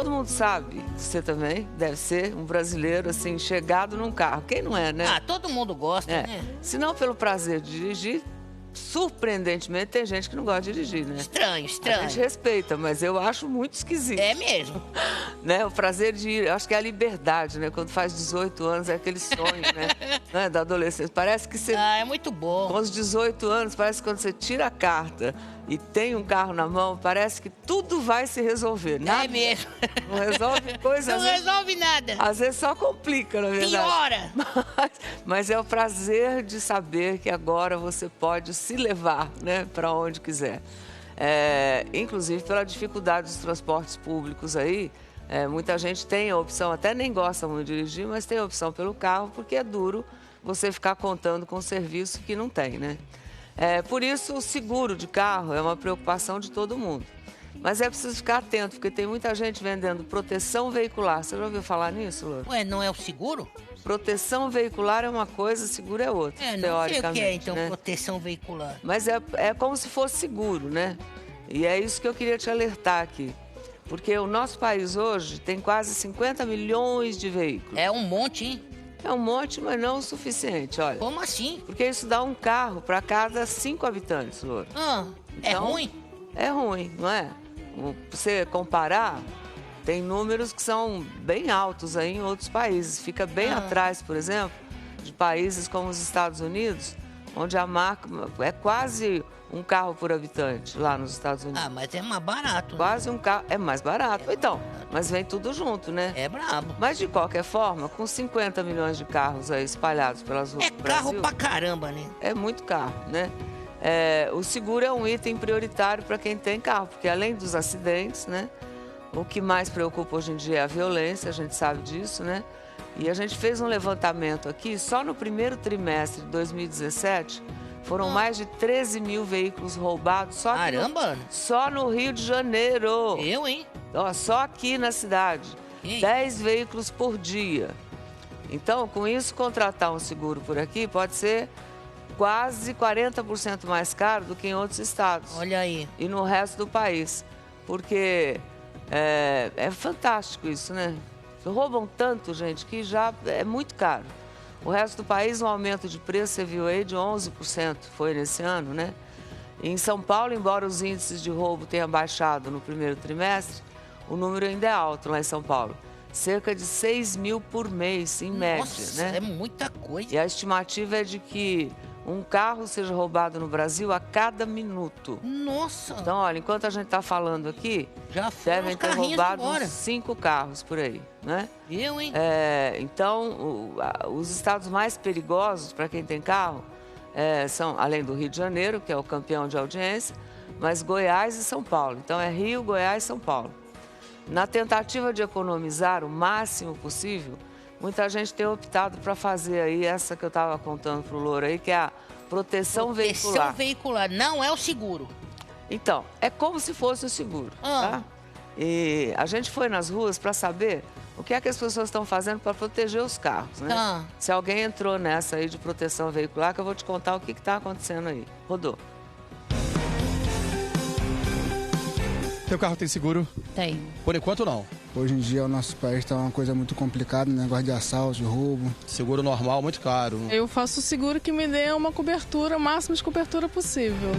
Todo mundo sabe, você também deve ser um brasileiro, assim, chegado num carro. Quem não é, né? Ah, todo mundo gosta, né? Se não pelo prazer de dirigir, surpreendentemente tem gente que não gosta de dirigir, né? Estranho, A estranho. gente respeita, mas eu acho muito esquisito. É mesmo. Né? O prazer de ir, acho que é a liberdade, né? Quando faz 18 anos é aquele sonho, né? Da adolescência. Parece que você... Ah, é muito bom. Com os 18 anos, parece que quando você tira a carta e tem um carro na mão, parece que tudo vai se resolver. Nada, É mesmo. Não resolve coisa. Não resolve nada. Às vezes só complica, na verdade. Piora. Mas é o prazer de saber que agora você pode se levar, né, para onde quiser. Inclusive pela dificuldade dos transportes públicos aí, muita gente tem a opção, até nem gosta muito de dirigir, mas tem a opção pelo carro, porque é duro você ficar contando com um serviço que não tem, né? Por isso, o seguro de carro é uma preocupação de todo mundo. Mas é preciso ficar atento, porque tem muita gente vendendo proteção veicular. Você já ouviu falar nisso, Loura? Ué, não é o seguro? Proteção veicular é uma coisa, seguro é outra, Não sei teoricamente. o que é, então, né? proteção veicular. Mas é como se fosse seguro, né? E é isso que eu queria te alertar aqui. Porque o nosso país hoje tem quase 50 milhões de veículos. É um monte, hein? É um monte, mas não o suficiente, olha. Como assim? Porque isso dá um carro para cada 5 habitantes, Loura. É Então, ruim? É ruim, não é? Pra você comparar, tem números que são bem altos aí em outros países. Fica bem atrás, por exemplo, de países como os Estados Unidos, onde a marca é quase um carro por habitante lá nos Estados Unidos. Ah, mas é mais barato. Quase um carro. É mais barato. Então, mas vem tudo junto, né? É brabo. Mas, de qualquer forma, com 50 milhões de carros aí espalhados pelas ruas do Carro Brasil, pra caramba, né? é muito carro, né? O seguro é um item prioritário para quem tem carro, porque além dos acidentes, né? O que mais preocupa hoje em dia é a violência, a gente sabe disso, né? E a gente fez um levantamento aqui, só no primeiro trimestre de 2017, foram mais de 13 mil veículos roubados só, Caramba! Só no Rio de Janeiro. Eu, hein? Só aqui na cidade. 10 veículos por dia. Então, com isso, contratar um seguro por aqui pode ser quase 40% mais caro do que em outros estados. Olha aí. E no resto do país. Porque é fantástico isso, né? Roubam tanto, gente, que já é muito caro. O resto do país, um aumento de preço, você viu aí, de 11% foi nesse ano, né? E em São Paulo, embora os índices de roubo tenham baixado no primeiro trimestre, o número ainda é alto lá em São Paulo. Cerca de 6 mil por mês, em média, né? É muita coisa. E a estimativa é de que um carro seja roubado no Brasil a cada minuto. Então, olha, enquanto a gente está falando aqui, já devem ter roubado uns 5 carros por aí, né? Eu, hein? Então, os estados mais perigosos para quem tem carro são, além do Rio de Janeiro, que é o campeão de audiência, mas Goiás e São Paulo. Então, é Rio, Goiás e São Paulo. Na tentativa de economizar o máximo possível, muita gente tem optado para fazer aí essa que eu estava contando para o Louro aí, que é a proteção veicular. Proteção veicular, não é o seguro. Então, é como se fosse o seguro, tá? E a gente foi nas ruas para saber o que é que as pessoas estão fazendo para proteger os carros, né? Se alguém entrou nessa aí de proteção veicular, que eu vou te contar o que está acontecendo aí. Rodou. Teu carro tem seguro? Tem. Por enquanto, não. Hoje em dia, o nosso país está uma coisa muito complicada, negócio de assalto, de roubo. Seguro normal, muito caro. Eu faço o seguro que me dê uma cobertura, o máximo de cobertura possível.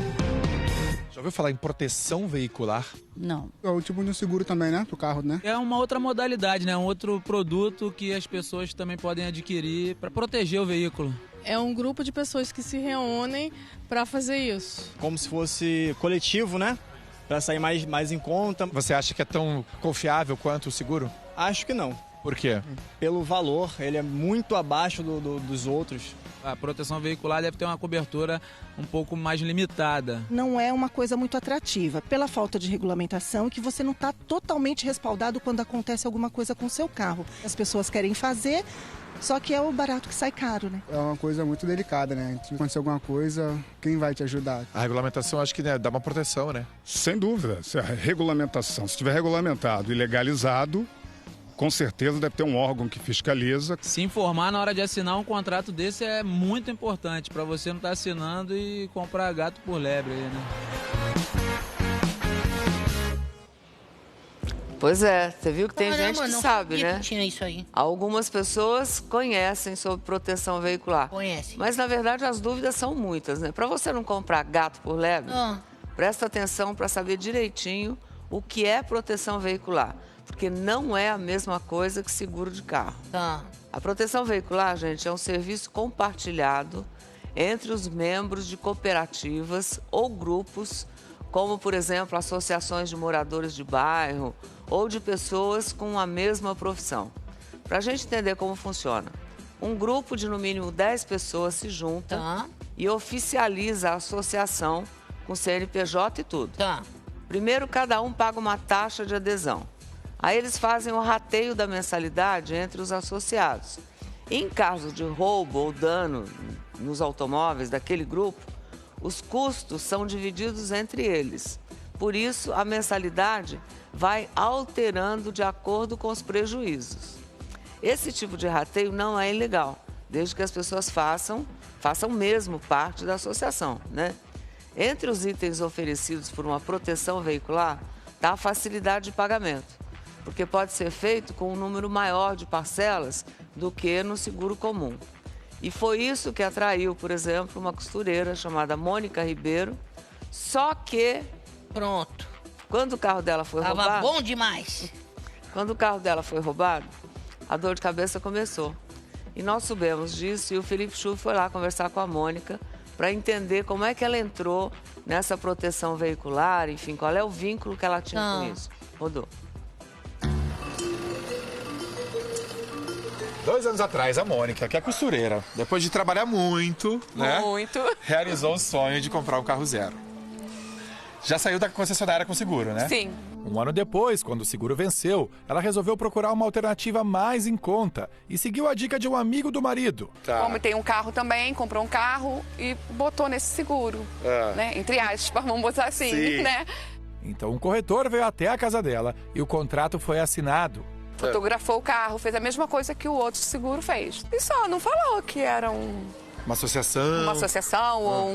Já ouviu falar em proteção veicular? Não. É o tipo de um seguro também, né? Pro carro, né? É uma outra modalidade, né? Um outro produto que as pessoas também podem adquirir para proteger o veículo. É um grupo de pessoas que se reúnem para fazer isso. Como se fosse coletivo, né? Para sair mais em conta. Você acha que é tão confiável quanto o seguro? Acho que não. Por quê? Pelo valor, ele é muito abaixo dos outros. A proteção veicular deve ter uma cobertura um pouco mais limitada. Não é uma coisa muito atrativa, pela falta de regulamentação e que você não está totalmente respaldado quando acontece alguma coisa com o seu carro. As pessoas querem fazer, só que é o barato que sai caro, né? É uma coisa muito delicada, né? Se acontecer alguma coisa, quem vai te ajudar? A regulamentação acho que dá uma proteção, né? Sem dúvida. Se a regulamentação, se estiver regulamentado e legalizado, com certeza deve ter um órgão que fiscaliza. Se informar na hora de assinar um contrato desse é muito importante, para você não estar assinando e comprar gato por lebre aí, né? Pois é, você viu que tem Caramba, gente que não sabe, sabia né? que tinha isso aí. Algumas pessoas conhecem sobre proteção veicular. Conhece. Mas, na verdade, as dúvidas são muitas, né? Para você não comprar gato por lebre, presta atenção para saber direitinho o que é proteção veicular. Porque não é a mesma coisa que seguro de carro. Tá. A proteção veicular, gente, é um serviço compartilhado entre os membros de cooperativas ou grupos, como, por exemplo, associações de moradores de bairro ou de pessoas com a mesma profissão. Para a gente entender como funciona, um grupo de no mínimo 10 pessoas se junta e oficializa a associação com CNPJ e tudo. Primeiro, cada um paga uma taxa de adesão. Aí eles fazem o rateio da mensalidade entre os associados. Em caso de roubo ou dano nos automóveis daquele grupo, os custos são divididos entre eles. Por isso, a mensalidade vai alterando de acordo com os prejuízos. Esse tipo de rateio não é ilegal, desde que as pessoas façam mesmo parte da associação, né? Entre os itens oferecidos por uma proteção veicular está a facilidade de pagamento, porque pode ser feito com um número maior de parcelas do que no seguro comum. E foi isso que atraiu, por exemplo, uma costureira chamada Mônica Ribeiro, só que... Pronto. Quando o carro dela foi roubado... Tava bom demais. Quando o carro dela foi roubado, a dor de cabeça começou. E nós soubemos disso e o Felipe Schuh foi lá conversar com a Mônica para entender como é que ela entrou nessa proteção veicular, enfim, qual é o vínculo que ela tinha com isso. Rodou. 2 anos atrás, a Mônica, que é costureira, depois de trabalhar muito, né? Realizou o sonho de comprar um carro zero. Já saiu da concessionária com seguro, né? Sim. Um ano depois, quando o seguro venceu, ela resolveu procurar uma alternativa mais em conta e seguiu a dica de um amigo do marido. Como tem um carro também, comprou um carro e botou nesse seguro, né? Entre aspas, vamos botar assim, né? Então um corretor veio até a casa dela e o contrato foi assinado. Fotografou o carro, fez a mesma coisa que o outro seguro fez. E só não falou que era Uma associação. ou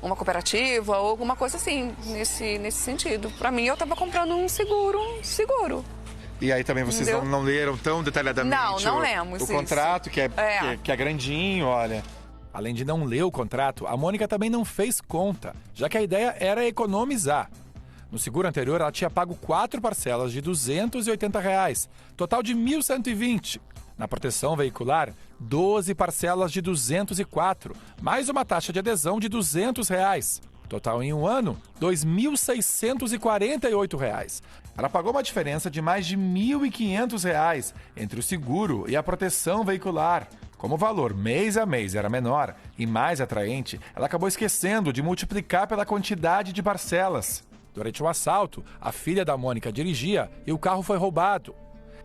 uma cooperativa ou alguma coisa assim, nesse sentido. Pra mim, eu tava comprando um seguro. E aí também vocês não leram tão detalhadamente não lemos o contrato, que é grandinho, olha. Além de não ler o contrato, a Mônica também não fez conta, já que a ideia era economizar. No seguro anterior, ela tinha pago 4 parcelas de R$ 280, total de R$ 1.120. Na proteção veicular, 12 parcelas de R$ 204, mais uma taxa de adesão de R$ 200. Total em um ano, R$ 2.648. Ela pagou uma diferença de mais de R$ 1.500 entre o seguro e a proteção veicular. Como o valor mês a mês era menor e mais atraente, ela acabou esquecendo de multiplicar pela quantidade de parcelas. Durante um assalto, a filha da Mônica dirigia e o carro foi roubado.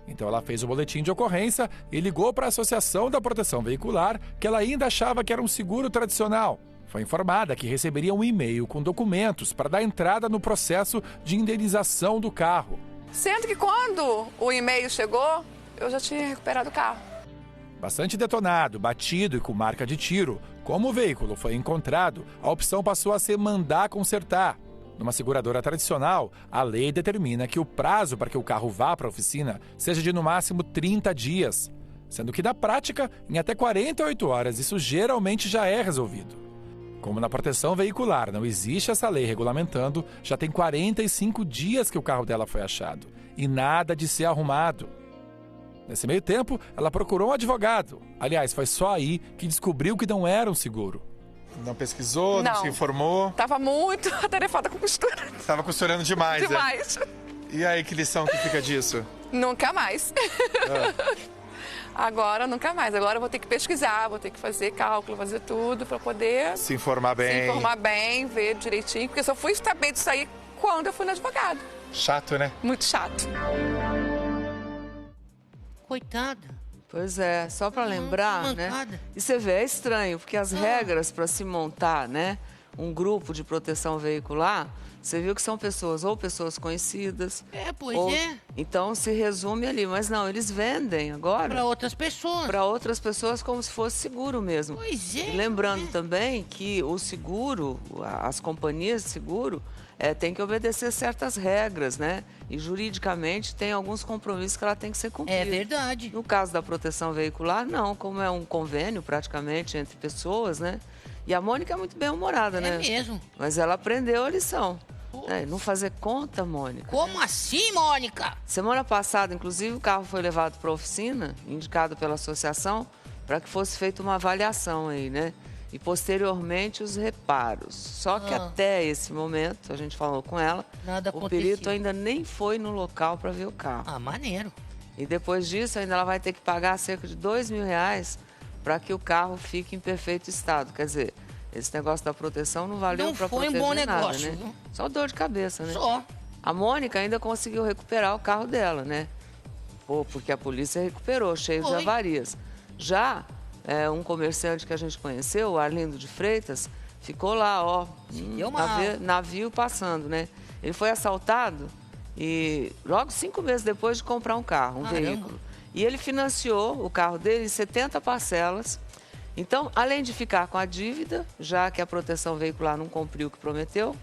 Então ela fez o boletim de ocorrência e ligou para a Associação da Proteção Veicular, que ela ainda achava que era um seguro tradicional. Foi informada que receberia um e-mail com documentos para dar entrada no processo de indenização do carro. Sendo que quando o e-mail chegou, eu já tinha recuperado o carro. Bastante detonado, batido e com marca de tiro, como o veículo foi encontrado, a opção passou a ser mandar consertar. Numa seguradora tradicional, a lei determina que o prazo para que o carro vá para a oficina seja de no máximo 30 dias, sendo que na prática, em até 48 horas, isso geralmente já é resolvido. Como na proteção veicular não existe essa lei regulamentando, já tem 45 dias que o carro dela foi achado e nada de ser arrumado. Nesse meio tempo, ela procurou um advogado. Aliás, foi só aí que descobriu que não era um seguro. Não pesquisou, não se informou? Tava muito atarefada com costura. Tava costurando demais, Demais. E aí, que lição que fica disso? Nunca mais. Agora, nunca mais. Agora eu vou ter que pesquisar, vou ter que fazer cálculo, fazer tudo para poder... Se informar bem. Ver direitinho. Porque eu só fui saber disso aí quando eu fui no advogado. Chato, né? Muito chato. Coitada. Pois é, só para lembrar, né? E você vê, é estranho, porque as regras para se montar, né, um grupo de proteção veicular, você viu que são pessoas conhecidas. Então se resume ali, mas não, eles vendem agora. Para outras pessoas. Para outras pessoas como se fosse seguro mesmo. Pois é. E lembrando também que o seguro, as companhias de seguro, têm que obedecer certas regras, né? E juridicamente tem alguns compromissos que ela tem que ser cumprida. É verdade. No caso da proteção veicular, não, como é um convênio praticamente entre pessoas, né? E a Mônica é muito bem-humorada, né? É mesmo. Mas ela aprendeu a lição. Não fazer conta, Mônica. Como assim, Mônica? Semana passada, inclusive, o carro foi levado para a oficina, indicado pela associação, para que fosse feita uma avaliação aí, né? E posteriormente os reparos. Só que até esse momento, a gente falou com ela, Nada o aconteceu. perito ainda nem foi no local para ver o carro. Ah, maneiro. E depois disso, ainda ela vai ter que pagar cerca de R$2.000 para que o carro fique em perfeito estado. Quer dizer, esse negócio da proteção não valeu para proteger Não foi um bom nada, negócio, né? viu? Só dor de cabeça, né? Só. A Mônica ainda conseguiu recuperar o carro dela, né? Porque a polícia recuperou, cheio de avarias. Já um comerciante que a gente conheceu, o Arlindo de Freitas, ficou lá, ó, navio passando, né? Ele foi assaltado e logo 5 meses depois de comprar um carro, veículo. E ele financiou o carro dele em 70 parcelas. Então, além de ficar com a dívida, já que a proteção veicular não cumpriu o que prometeu,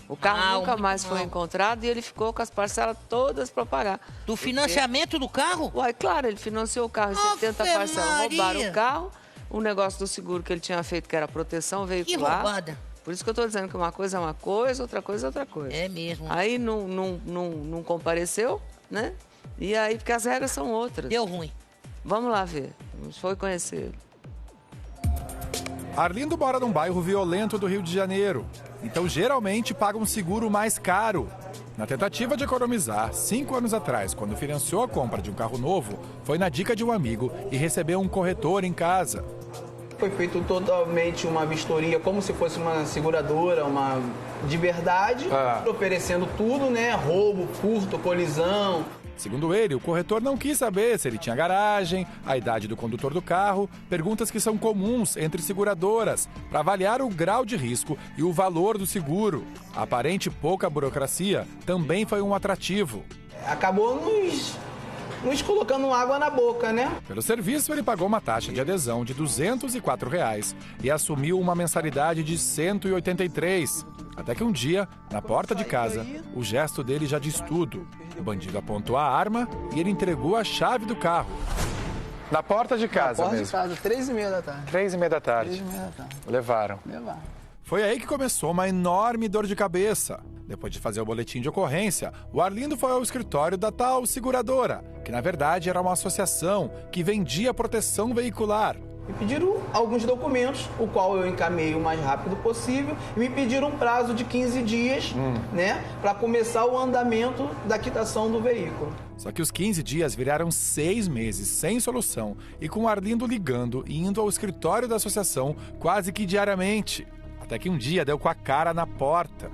o carro nunca mais foi encontrado e ele ficou com as parcelas todas para pagar. Do financiamento do carro? Uai, claro, ele financiou o carro em 70 parcelas. Roubaram o carro, o negócio do seguro que ele tinha feito, que era proteção veicular. Que roubada. Por isso que eu estou dizendo que uma coisa é uma coisa, outra coisa é outra coisa. É mesmo. Aí não compareceu, né? E aí, porque as regras são outras. Deu ruim. Vamos lá ver. A gente foi conhecer ele. Arlindo mora num bairro violento do Rio de Janeiro, então geralmente paga um seguro mais caro. Na tentativa de economizar, 5 anos atrás, quando financiou a compra de um carro novo, foi na dica de um amigo e recebeu um corretor em casa. Foi feito totalmente uma vistoria, como se fosse uma seguradora, uma de verdade, oferecendo tudo, né? Roubo, furto, colisão. Segundo ele, o corretor não quis saber se ele tinha garagem, a idade do condutor do carro, perguntas que são comuns entre seguradoras, para avaliar o grau de risco e o valor do seguro. A aparente pouca burocracia também foi um atrativo. Acabou nos colocando água na boca, né? Pelo serviço, ele pagou uma taxa de adesão de R$204 e assumiu uma mensalidade de R$183. Até que um dia, na porta de casa, o gesto dele já diz tudo. O bandido apontou a arma e ele entregou a chave do carro. Na porta de casa mesmo? Na porta de casa, 3h30 da tarde. 3h30 da tarde. 3h30 da tarde. Levaram. Foi aí que começou uma enorme dor de cabeça. Depois de fazer o boletim de ocorrência, o Arlindo foi ao escritório da tal seguradora, que na verdade era uma associação que vendia proteção veicular. Me pediram alguns documentos, o qual eu encaminhei o mais rápido possível, e me pediram um prazo de 15 dias, né, para começar o andamento da quitação do veículo. Só que os 15 dias viraram 6 meses sem solução e com o Arlindo ligando e indo ao escritório da associação quase que diariamente. Até que um dia deu com a cara na porta.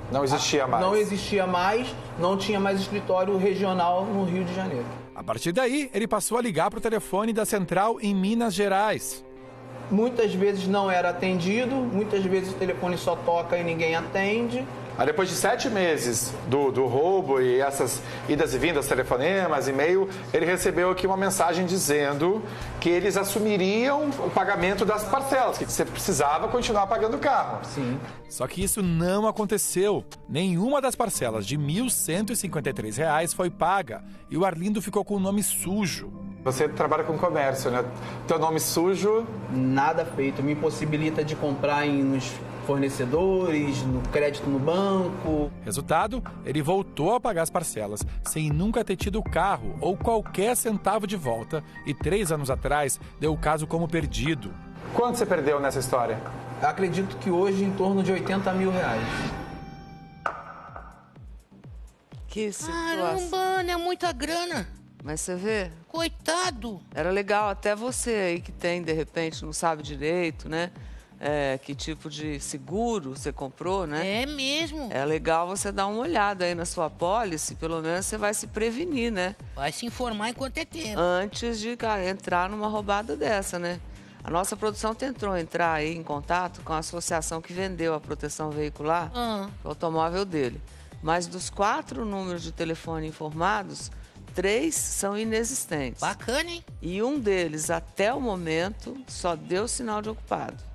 Não existia mais. Não existia mais, não tinha mais escritório regional no Rio de Janeiro. A partir daí, ele passou a ligar para o telefone da central em Minas Gerais. Muitas vezes não era atendido, muitas vezes o telefone só toca e ninguém atende. Aí depois de 7 meses do roubo e essas idas e vindas, telefonemas, e-mail, ele recebeu aqui uma mensagem dizendo que eles assumiriam o pagamento das parcelas, que você precisava continuar pagando o carro. Sim. Só que isso não aconteceu. Nenhuma das parcelas de R$ 1.153 foi paga e o Arlindo ficou com o nome sujo. Você trabalha com comércio, né? Teu nome sujo... Nada feito, me impossibilita de comprar nos fornecedores, no crédito no banco. Resultado, ele voltou a pagar as parcelas, sem nunca ter tido carro ou qualquer centavo de volta, e 3 anos atrás deu o caso como perdido. Quanto você perdeu nessa história? Acredito que hoje em torno de R$80 mil. Que situação. Caramba, é muita grana. Mas você vê? Coitado. Era legal até você aí que tem, de repente, não sabe direito, né? Que tipo de seguro você comprou, né? É mesmo. É legal você dar uma olhada aí na sua apólice, pelo menos você vai se prevenir, né? Vai se informar enquanto é tempo. Antes de entrar numa roubada dessa, né? A nossa produção tentou entrar aí em contato com a associação que vendeu a proteção veicular, o automóvel dele. Mas dos 4 números de telefone informados, 3 são inexistentes. Bacana, hein? E um deles, até o momento, só deu sinal de ocupado.